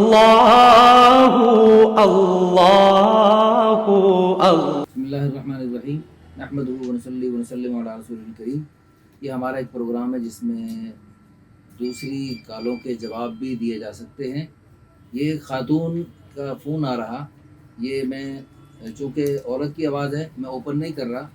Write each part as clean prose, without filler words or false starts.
اللہ اللہ بسم اللہ الرحمن الرحیم نحمدہ ونصلی ونسلم علی رسول الکریم۔ یہ ہمارا ایک پروگرام ہے جس میں دوسری کالوں کے جواب بھی دیے جا سکتے ہیں۔ یہ خاتون کا فون آ رہا، یہ میں چونکہ عورت کی آواز ہے میں اوپن نہیں کر رہا،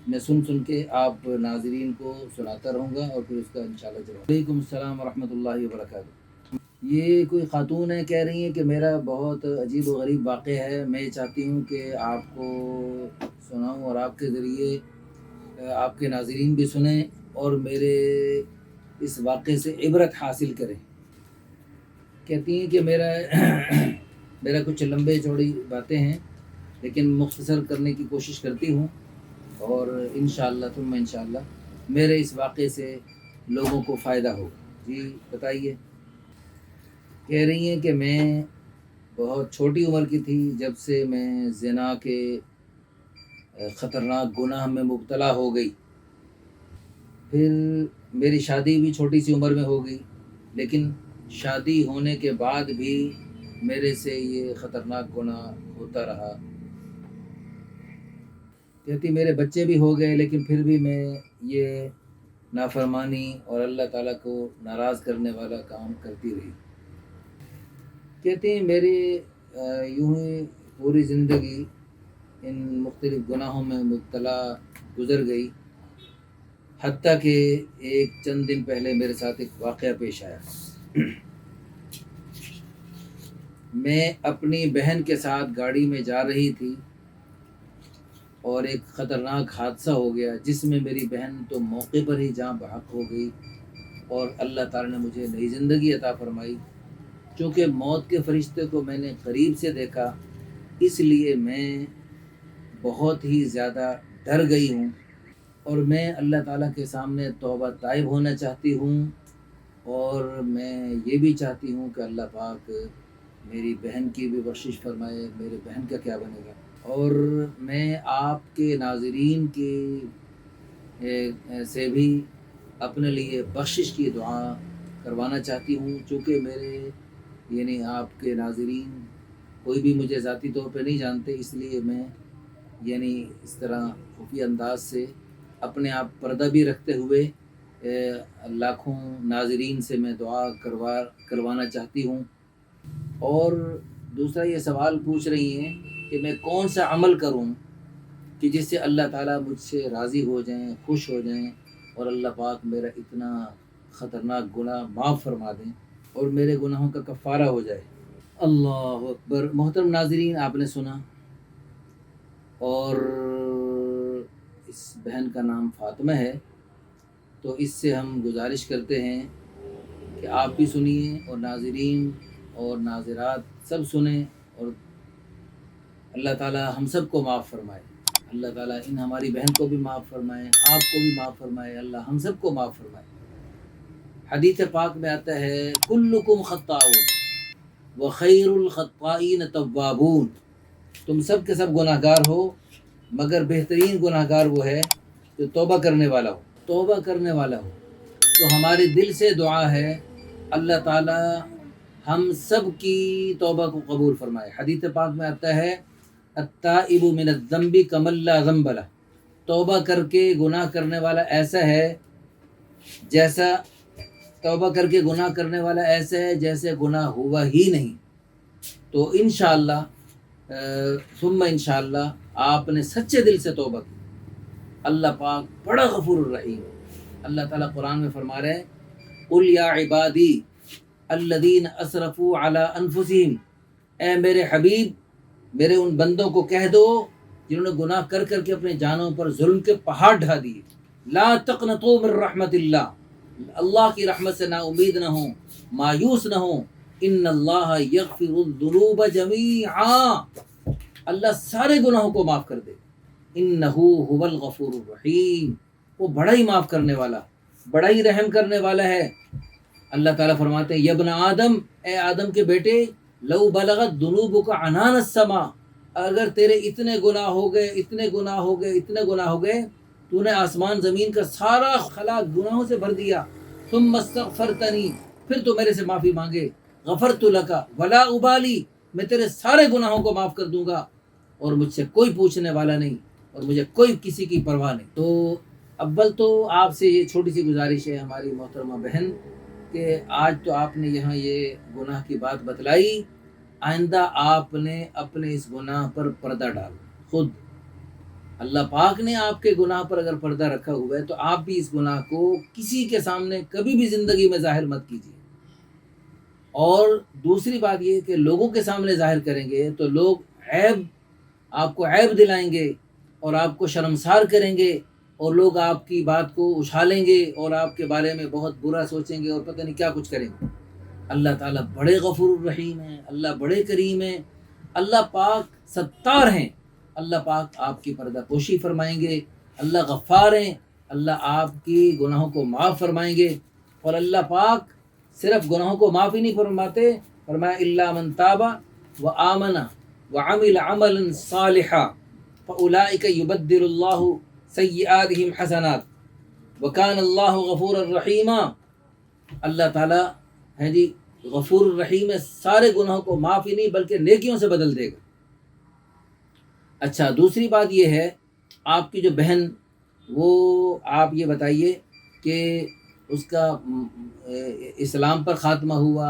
میں سن کے آپ ناظرین کو سناتا رہوں گا اور پھر اس کا انشاءاللہ جواب۔ وعلیکم السلام ورحمۃ اللہ وبرکاتہ۔ یہ کوئی خاتون ہے، کہہ رہی ہیں کہ میرا بہت عجیب و غریب واقعہ ہے، میں چاہتی ہوں کہ آپ کو سناؤں اور آپ کے ذریعے آپ کے ناظرین بھی سنیں اور میرے اس واقعے سے عبرت حاصل کریں۔ کہتی ہیں کہ میرا کچھ لمبے چوڑی باتیں ہیں لیکن مختصر کرنے کی کوشش کرتی ہوں اور انشاءاللہ ثم انشاءاللہ میرے اس واقعے سے لوگوں کو فائدہ ہوگا۔ جی بتائیے۔ کہہ رہی ہیں کہ میں بہت چھوٹی عمر کی تھی جب سے میں زنا کے خطرناک گناہ میں مبتلا ہو گئی، پھر میری شادی بھی چھوٹی سی عمر میں ہو گئی، لیکن شادی ہونے کے بعد بھی میرے سے یہ خطرناک گناہ ہوتا رہا۔ کہتی میرے بچے بھی ہو گئے لیکن پھر بھی میں یہ نافرمانی اور اللہ تعالیٰ کو ناراض کرنے والا کام کرتی رہی۔ کہتے ہیں میری یوں ہی پوری زندگی ان مختلف گناہوں میں مبتلا گزر گئی، حتیٰ کہ ایک چند دن پہلے میرے ساتھ ایک واقعہ پیش آیا۔ میں اپنی بہن کے ساتھ گاڑی میں جا رہی تھی اور ایک خطرناک حادثہ ہو گیا جس میں میری بہن تو موقع پر ہی جاں بحق ہو گئی اور اللہ تعالیٰ نے مجھے نئی زندگی عطا فرمائی۔ چونکہ موت کے فرشتے کو میں نے قریب سے دیکھا اس لیے میں بہت ہی زیادہ ڈر گئی ہوں اور میں اللہ تعالیٰ کے سامنے توبہ طائب ہونا چاہتی ہوں اور میں یہ بھی چاہتی ہوں کہ اللہ پاک میری بہن کی بھی بخشش فرمائے۔ میرے بہن کا کیا بنے گا؟ اور میں آپ کے ناظرین کی سے بھی اپنے لیے بخشش کی دعا کروانا چاہتی ہوں، چونکہ میرے یعنی آپ کے ناظرین کوئی بھی مجھے ذاتی طور پہ نہیں جانتے، اس لیے میں یعنی اس طرح خفیہ انداز سے اپنے آپ پردہ بھی رکھتے ہوئے لاکھوں ناظرین سے میں دعا کروانا چاہتی ہوں۔ اور دوسرا یہ سوال پوچھ رہی ہیں کہ میں کون سا عمل کروں کہ جس سے اللہ تعالیٰ مجھ سے راضی ہو جائیں، خوش ہو جائیں اور اللہ پاک میرا اتنا خطرناک گناہ معاف فرما دیں اور میرے گناہوں کا کفارہ ہو جائے۔ اللہ اکبر۔ محترم ناظرین، آپ نے سنا، اور اس بہن کا نام فاطمہ ہے، تو اس سے ہم گزارش کرتے ہیں کہ آپ بھی سنیے اور ناظرین اور ناظرات سب سنیں اور اللہ تعالیٰ ہم سب کو معاف فرمائے۔ اللہ تعالیٰ ان ہماری بہن کو بھی معاف فرمائے، آپ کو بھی معاف فرمائے، اللہ ہم سب کو معاف فرمائے۔ حدیث پاک میں آتا ہے کلکم خطاؤن وخیر الخطائین توابون، تم سب کے سب گناہ گار ہو مگر بہترین گناہ گار وہ ہے جو توبہ کرنے والا ہو، توبہ کرنے والا ہو۔ تو ہمارے دل سے دعا ہے اللہ تعالیٰ ہم سب کی توبہ کو قبول فرمائے۔ حدیث پاک میں آتا ہے التائب من الذنب کمن لا ذنب لہ، توبہ کر کے گناہ کرنے والا ایسا ہے جیسا توبہ کر کے گناہ کرنے والا ایسا ہے جیسے گناہ ہوا ہی نہیں۔ تو انشاءاللہ ثم انشاءاللہ آپ نے سچے دل سے توبہ کی، اللہ پاک بڑا غفور الرحیم۔ اللہ تعالیٰ قرآن میں فرما رہے ہیں قل یا عبادی الذین اسرفوا علی انفسہم، اے میرے حبیب میرے ان بندوں کو کہہ دو جنہوں نے گناہ کر کے اپنے جانوں پر ظلم کے پہاڑ ڈھا دیے، لا تقنطوا من رحمت اللہ، اللہ کی رحمت سے نا امید نہ ہوں، مایوس نہ ہوں، ان اللہ یغفر الذنوب جمیعا، اللہ سارے گناہوں کو معاف کر دے، انہ هو الغفور الرحیم، وہ بڑا ہی معاف کرنے والا، بڑا ہی رحم کرنے والا ہے۔ اللہ تعالیٰ فرماتے ہیں یبن آدم، اے آدم کے بیٹے، لو بلغت ذنوبک عنان السماء، اگر تیرے اتنے گناہ ہو گئے تو نے آسمان زمین کا سارا خلا گناہوں سے بھر دیا، ثم استغفرتنی، پھر تو میرے سے معافی مانگے، غفرت لک ولا ابالی، میں تیرے سارے گناہوں کو معاف کر دوں گا اور مجھ سے کوئی پوچھنے والا نہیں اور مجھے کوئی کسی کی پرواہ نہیں۔ تو اول تو آپ سے یہ چھوٹی سی گزارش ہے ہماری محترمہ بہن کہ آج تو آپ نے یہاں یہ گناہ کی بات بتلائی، آئندہ آپ نے اپنے اس گناہ پر پردہ ڈالو خود۔ اللہ پاک نے آپ کے گناہ پر اگر پردہ رکھا ہوا ہے تو آپ بھی اس گناہ کو کسی کے سامنے کبھی بھی زندگی میں ظاہر مت کیجیے۔ اور دوسری بات یہ کہ لوگوں کے سامنے ظاہر کریں گے تو لوگ آپ کو عیب دلائیں گے اور آپ کو شرمسار کریں گے اور لوگ آپ کی بات کو اچھالیں گے اور آپ کے بارے میں بہت برا سوچیں گے اور پتہ نہیں کیا کچھ کریں گے۔ اللہ تعالیٰ بڑے غفور الرحیم ہیں، اللہ بڑے کریم ہیں، اللہ پاک ستار ہیں، اللہ پاک آپ کی پردہ پوشی فرمائیں گے، اللہ غفار ہیں، اللہ آپ کی گناہوں کو معاف فرمائیں گے۔ اور اللہ پاک صرف گناہوں کو معاف ہی نہیں فرماتے، فرمایا الا من تاب وآمن وعمل عملا صالحا فاولئک یبدل اللہ سیئاتہم حسنات وکان اللہ غفورا رحیما۔ اللہ تعالیٰ ہے جی غفور الرحیم ہے، سارے گناہوں کو معاف ہی نہیں بلکہ نیکیوں سے بدل دے گا۔ اچھا، دوسری بات یہ ہے آپ کی جو بہن، وہ آپ یہ بتائیے کہ اس کا اسلام پر خاتمہ ہوا،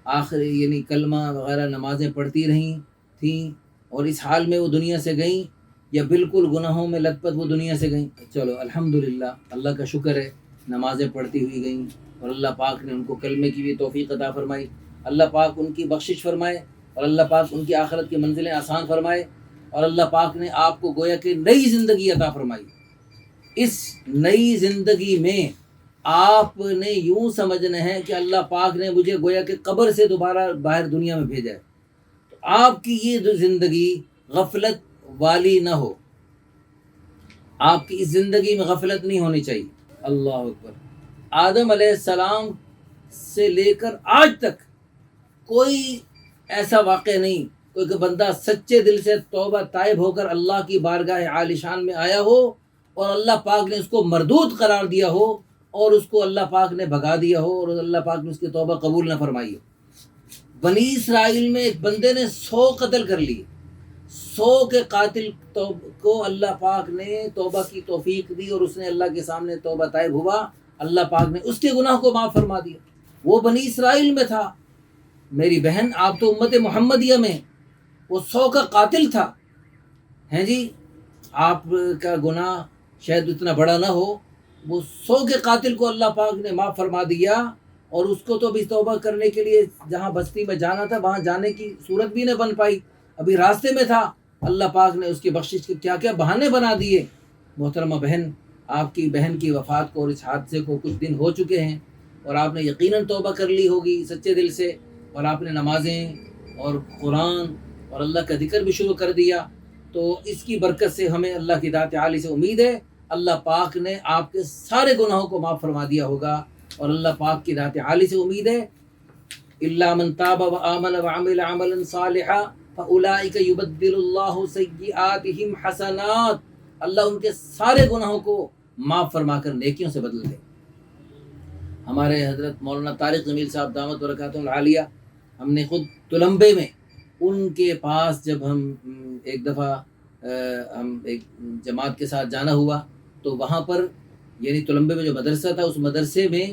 آخر یعنی کلمہ وغیرہ نمازیں پڑھتی رہیں تھیں اور اس حال میں وہ دنیا سے گئیں یا بالکل گناہوں میں لت پت وہ دنیا سے گئیں؟ چلو الحمدللہ، اللہ کا شکر ہے، نمازیں پڑھتی ہوئی گئیں اور اللہ پاک نے ان کو کلمے کی بھی توفیق عطا فرمائی، اللہ پاک ان کی بخشش فرمائے اور اللہ پاک ان کی آخرت کی منزلیں آسان فرمائے اور اللہ پاک نے آپ کو گویا کہ نئی زندگی عطا فرمائی۔ اس نئی زندگی میں آپ نے یوں سمجھنا ہے کہ اللہ پاک نے مجھے گویا کہ قبر سے دوبارہ باہر دنیا میں بھیجا ہے، تو آپ کی یہ زندگی غفلت والی نہ ہو، آپ کی اس زندگی میں غفلت نہیں ہونی چاہیے۔ اللہ اکبر۔ آدم علیہ السلام سے لے کر آج تک کوئی ایسا واقعہ نہیں کوئی کہ بندہ سچے دل سے توبہ طائب ہو کر اللہ کی بارگاہ عالی شان میں آیا ہو اور اللہ پاک نے اس کو مردود قرار دیا ہو اور اس کو اللہ پاک نے بھگا دیا ہو اور اللہ پاک نے اس کی توبہ قبول نہ فرمائی ہو۔ بنی اسرائیل میں ایک بندے نے 100 قتل کر لیے، 100 کے قاتل کو اللہ پاک نے توبہ کی توفیق دی اور اس نے اللہ کے سامنے توبہ طائب ہوا، اللہ پاک نے اس کے گناہ کو معاف فرما دیا۔ وہ بنی اسرائیل میں تھا، میری بہن آپ تو امت محمدیہ میں، وہ 100 کا قاتل تھا، ہیں جی، آپ کا گناہ شاید اتنا بڑا نہ ہو، وہ 100 کے قاتل کو اللہ پاک نے معاف فرما دیا اور اس کو تو ابھی توبہ کرنے کے لیے جہاں بستی میں جانا تھا وہاں جانے کی صورت بھی نہ بن پائی، ابھی راستے میں تھا، اللہ پاک نے اس کی بخشش کے کیا کیا بہانے بنا دیے۔ محترمہ بہن، آپ کی بہن کی وفات کو اور اس حادثے کو کچھ دن ہو چکے ہیں اور آپ نے یقیناً توبہ کر لی ہوگی سچے دل سے اور آپ نے نمازیں اور قرآن اور اللہ کا ذکر بھی شروع کر دیا، تو اس کی برکت سے ہمیں اللہ کی ذات عالی سے امید ہے اللہ پاک نے آپ کے سارے گناہوں کو معاف فرما دیا ہوگا اور اللہ پاک کی ذات عالی سے امید ہے الا من تاب وآمن وعمل عملا صالحا فاولئک یبدل اللہ سیئاتہم حسنات، اللہ ان کے سارے گناہوں کو معاف فرما کر نیکیوں سے بدل دے۔ ہمارے حضرت مولانا طارق جمیل صاحب دامت برکاتہ العالیہ، ہم نے خود تلمبے میں ان کے پاس جب ہم ایک دفعہ ہم ایک جماعت کے ساتھ جانا ہوا تو وہاں پر یعنی تلمبے میں جو مدرسہ تھا اس مدرسے میں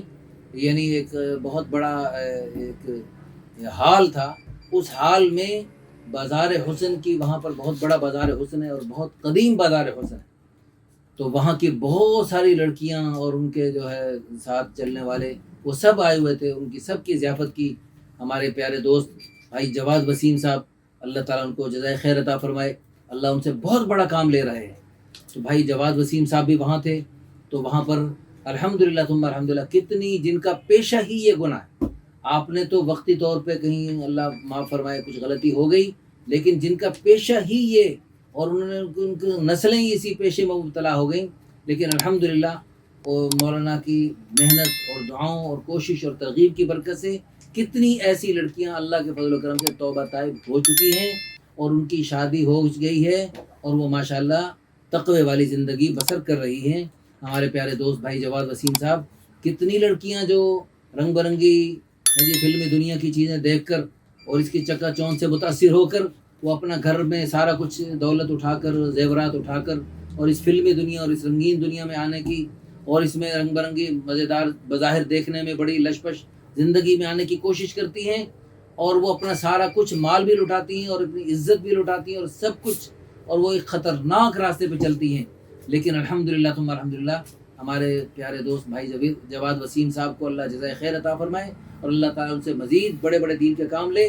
یعنی ایک بہت بڑا ایک ہال تھا، اس ہال میں بازار حسن کی، وہاں پر بہت بڑا بازار حسن ہے اور بہت قدیم بازار حسن ہے، تو وہاں کی بہت ساری لڑکیاں اور ان کے جو ہے ساتھ چلنے والے وہ سب آئے ہوئے تھے، ان کی سب کی ضیافت کی ہمارے پیارے دوست بھائی جواد وسیم صاحب، اللہ تعالیٰ ان کو جزائے خیر عطا فرمائے، اللہ ان سے بہت بڑا کام لے رہے ہیں۔ تو بھائی جواد وسیم صاحب بھی وہاں تھے، تو وہاں پر الحمدللہ ثم الحمدللہ کتنی جن کا پیشہ ہی یہ گناہ ہے، آپ نے تو وقتی طور پہ کہیں اللہ معاف فرمائے کچھ غلطی ہو گئی، لیکن جن کا پیشہ ہی یہ اور انہوں نے ان کی نسلیں ہی اسی پیشے میں مبتلا ہو گئیں، لیکن الحمدللہ مولانا کی محنت اور دعاؤں اور کوشش اور ترغیب کی برکت سے کتنی ایسی لڑکیاں اللہ کے فضل و کرم سے توبہ طائب ہو چکی ہیں اور ان کی شادی ہو گئی ہے اور وہ ماشاءاللہ تقوی والی زندگی بسر کر رہی ہیں۔ ہمارے پیارے دوست بھائی جواد وسیم صاحب، کتنی لڑکیاں جو رنگ برنگی جی فلمی دنیا کی چیزیں دیکھ کر اور اس کی چکا چوند سے متاثر ہو کر وہ اپنا گھر میں سارا کچھ دولت اٹھا کر زیورات اٹھا کر اور اس فلمی دنیا اور اس رنگین دنیا میں آنے کی اور اس میں رنگ برنگی مزیدار بظاہر دیکھنے میں بڑی لشپش زندگی میں آنے کی کوشش کرتی ہیں، اور وہ اپنا سارا کچھ مال بھی لٹاتی ہیں اور اپنی عزت بھی لٹاتی ہیں اور سب کچھ، اور وہ ایک خطرناک راستے پہ چلتی ہیں۔ لیکن الحمدللہ ثم الحمدللہ ہمارے پیارے دوست بھائی جواد وسیم صاحب کو اللہ جزائے خیر عطا فرمائے، اور اللہ تعالیٰ ان سے مزید بڑے بڑے دین کے کام لے۔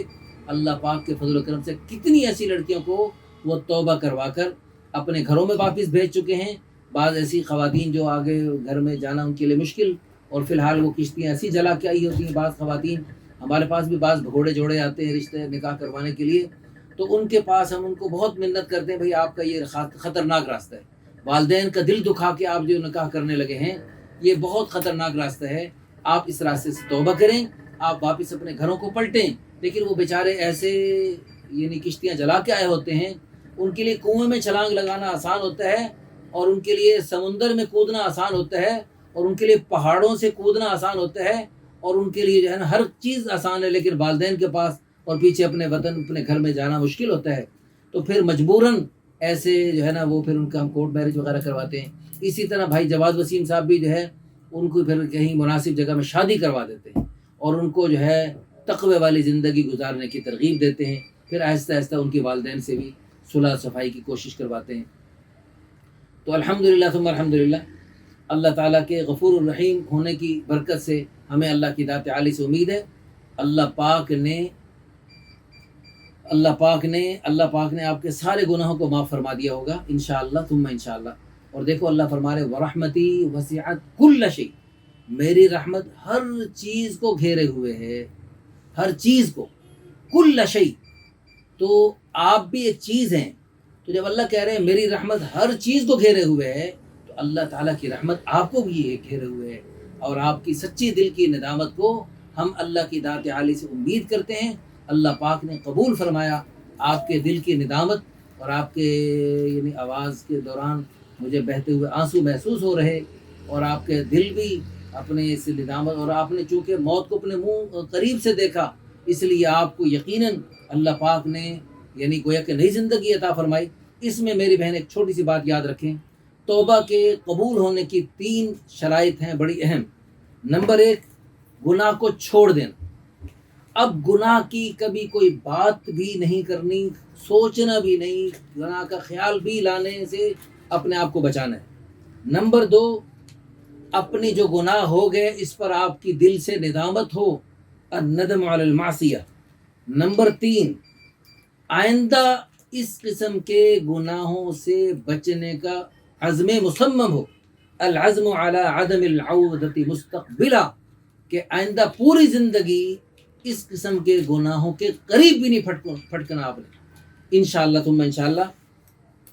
اللہ پاک کے فضل و کرم سے کتنی ایسی لڑکیوں کو وہ توبہ کروا کر اپنے گھروں میں واپس بھیج چکے ہیں۔ بعض ایسی خواتین جو آگے گھر میں جانا ان کے لیے مشکل، اور فی الحال وہ کشتیاں ایسی جلا کے آئی ہوتی ہیں۔ بعض خواتین ہمارے پاس بھی بعض بھگوڑے جوڑے آتے ہیں رشتے نکاح کروانے کے لیے، تو ان کے پاس ہم ان کو بہت منت کرتے ہیں، بھئی آپ کا یہ خطرناک راستہ ہے، والدین کا دل دکھا کے آپ جو نکاح کرنے لگے ہیں یہ بہت خطرناک راستہ ہے، آپ اس راستے سے توبہ کریں، آپ واپس اپنے گھروں کو پلٹیں۔ لیکن وہ بیچارے ایسے یعنی کشتیاں جلا کے آئے ہوتے ہیں، ان کے لیے کنویں میں چھلانگ لگانا آسان ہوتا ہے، اور ان کے لیے سمندر میں کودنا آسان ہوتا ہے، اور ان کے لیے پہاڑوں سے کودنا آسان ہوتا ہے، اور ان کے لیے جو ہے نا ہر چیز آسان ہے، لیکن والدین کے پاس اور پیچھے اپنے وطن اپنے گھر میں جانا مشکل ہوتا ہے، تو پھر مجبوراً ایسے جو ہے نا وہ پھر ان کا ہم کورٹ میرج وغیرہ کرواتے ہیں۔ اسی طرح بھائی جواد وسیم صاحب بھی جو ہے ان کو پھر کہیں مناسب جگہ میں شادی کروا دیتے ہیں، اور ان کو جو ہے تقوی والی زندگی گزارنے کی ترغیب دیتے ہیں، پھر آہستہ آہستہ ان کے والدین سے بھی صلح صفائی کی کوشش کرواتے ہیں۔ تو الحمدللہ ثم الحمدللہ اللہ تعالیٰ کے غفور الرحیم ہونے کی برکت سے ہمیں اللہ کی ذات عالی سے امید ہے۔ اللہ پاک نے آپ کے سارے گناہوں کو معاف فرما دیا ہوگا انشاءاللہ ثم انشاءاللہ۔ اور دیکھو اللہ فرما رہے ورحمتی وسعت کل شیء، میری رحمت ہر چیز کو گھیرے ہوئے ہے، ہر چیز کو، کل شیء، تو آپ بھی ایک چیز ہیں۔ تو جب اللہ کہہ رہے ہیں میری رحمت ہر چیز کو گھیرے ہوئے ہے، تو اللہ تعالیٰ کی رحمت آپ کو بھی گھیرے ہوئے ہے، اور آپ کی سچی دل کی ندامت کو ہم اللہ کی ذات عالی سے امید کرتے ہیں۔ اللہ پاک نے قبول فرمایا آپ کے دل کی ندامت، اور آپ کے یعنی آواز کے دوران مجھے بہتے ہوئے آنسو محسوس ہو رہے، اور آپ کے دل بھی اپنے اس ندامت، اور آپ نے چونکہ موت کو اپنے منہ قریب سے دیکھا، اس لیے آپ کو یقیناً اللہ پاک نے یعنی گویا کہ نئی زندگی عطا فرمائی۔ اس میں میری بہن ایک چھوٹی سی بات یاد رکھیں، توبہ کے قبول ہونے کی 3 شرائط ہیں بڑی اہم۔ نمبر 1، گناہ کو چھوڑ دینا۔ اب گناہ کی کبھی کوئی بات بھی نہیں کرنی، سوچنا بھی نہیں، گناہ کا خیال بھی لانے سے اپنے آپ کو بچانا ہے۔ نمبر 2، اپنے جو گناہ ہو گئے اس پر آپ کی دل سے ندامت ہو، الندم علی المعصیہ۔ نمبر 3، آئندہ اس قسم کے گناہوں سے بچنے کا عزم مصمم ہو، العزم علی عدم العودۃ مستقبلا، کہ آئندہ پوری زندگی اس قسم کے گناہوں کے قریب بھی نہیں پھٹکنا آپ نے، انشاءاللہ ثم انشاءاللہ۔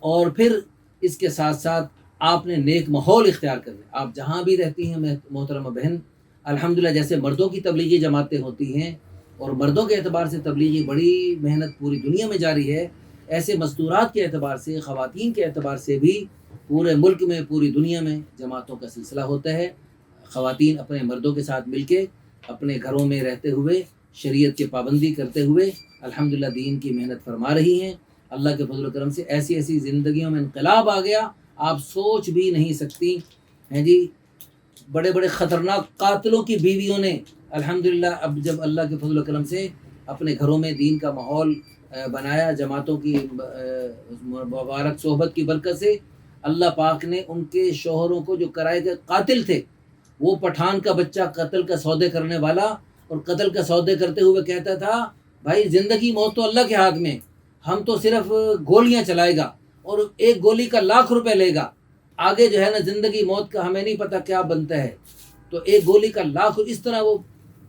اور پھر اس کے ساتھ ساتھ آپ نے نیک ماحول اختیار کرنا۔ آپ جہاں بھی رہتی ہیں محترمہ بہن، الحمدللہ جیسے مردوں کی تبلیغی جماعتیں ہوتی ہیں اور مردوں کے اعتبار سے تبلیغی بڑی محنت پوری دنیا میں جاری ہے، ایسے مستورات کے اعتبار سے، خواتین کے اعتبار سے بھی پورے ملک میں پوری دنیا میں جماعتوں کا سلسلہ ہوتا ہے۔ خواتین اپنے مردوں کے ساتھ مل کے اپنے گھروں میں رہتے ہوئے شریعت کی پابندی کرتے ہوئے الحمدللہ دین کی محنت فرما رہی ہیں۔ اللہ کے فضل و کرم سے ایسی ایسی زندگیوں میں انقلاب آ گیا آپ سوچ بھی نہیں سکتی ہیں جی۔ بڑے بڑے خطرناک قاتلوں کی بیویوں نے الحمدللہ اب جب اللہ کے فضل و کرم سے اپنے گھروں میں دین کا ماحول بنایا، جماعتوں کی مبارک صحبت کی برکت سے، اللہ پاک نے ان کے شوہروں کو جو کرائے گئے قاتل تھے، وہ پٹھان کا بچہ قتل کا سودے کرنے والا، اور قتل کا سودے کرتے ہوئے کہتا تھا بھائی زندگی موت تو اللہ کے ہاتھ میں، ہم تو صرف گولیاں چلائے گا اور 1 گولی کا ₹1,00,000 لے گا، آگے جو ہے نا زندگی موت کا ہمیں نہیں پتہ کیا بنتا ہے، تو 1 گولی کا ₹1,00,000، اس طرح وہ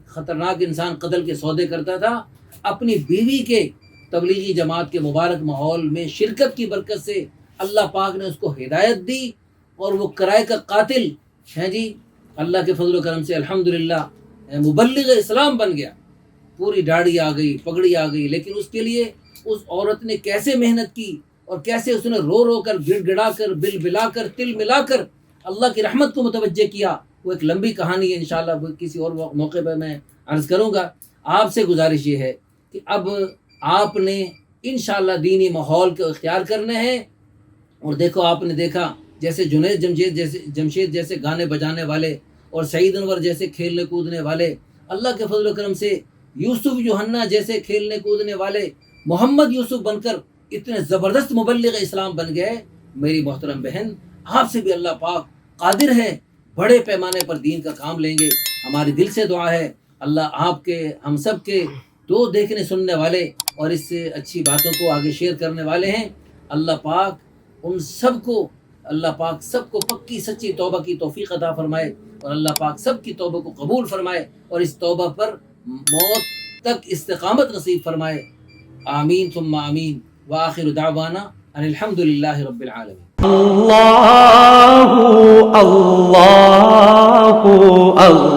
خطرناک انسان قتل کے سودے کرتا تھا۔ اپنی بیوی کے تبلیغی جماعت کے مبارک ماحول میں شرکت کی برکت سے اللہ پاک نے اس کو ہدایت دی، اور وہ کرائے کا قاتل ہے جی اللہ کے فضل و کرم سے الحمدللہ مبلغ اسلام بن گیا۔ پوری داڑھی آ گئی، پگڑی آ گئی، لیکن اس کے لیے اس عورت نے کیسے محنت کی، اور کیسے اس نے رو رو کر، گڑ گڑا کر، بل بلا کر، تل ملا کر اللہ کی رحمت کو متوجہ کیا، وہ ایک لمبی کہانی ہے، انشاءاللہ کسی اور موقع پہ میں عرض کروں گا آپ سے گزارش یہ ہے کہ اب آپ نے انشاءاللہ دینی ماحول کو اختیار کرنے ہیں. اور دیکھو آپ نے دیکھا جیسے جنید جمشید جیسے گانے بجانے والے اور سعید انور جیسے کھیلنے کودنے والے، اللہ کے فضل و کرم سے یوسف یوحنا جیسے کھیلنے کودنے والے محمد یوسف بن کر اتنے زبردست مبلغ اسلام بن گئے. میری محترم بہن، آپ سے بھی اللہ پاک قادر ہے، بڑے پیمانے پر دین کا کام لیں گے. ہماری دل سے دعا ہے اللہ آپ کے ہم سب کے دو دیکھنے سننے والے اور اس سے اچھی باتوں کو آگے شیئر کرنے والے ہیں. اللہ پاک ان سب کو، اللہ پاک سب کو پکی سچی توبہ کی توفیق عطا فرمائے اور اللہ پاک سب کی توبہ کو قبول فرمائے اور اس توبہ پر موت تک استقامت نصیب فرمائے. آمین ثم آمین. وآخر دعوانا ان الحمد للہ رب العالمین. اللہ اللہ اللہ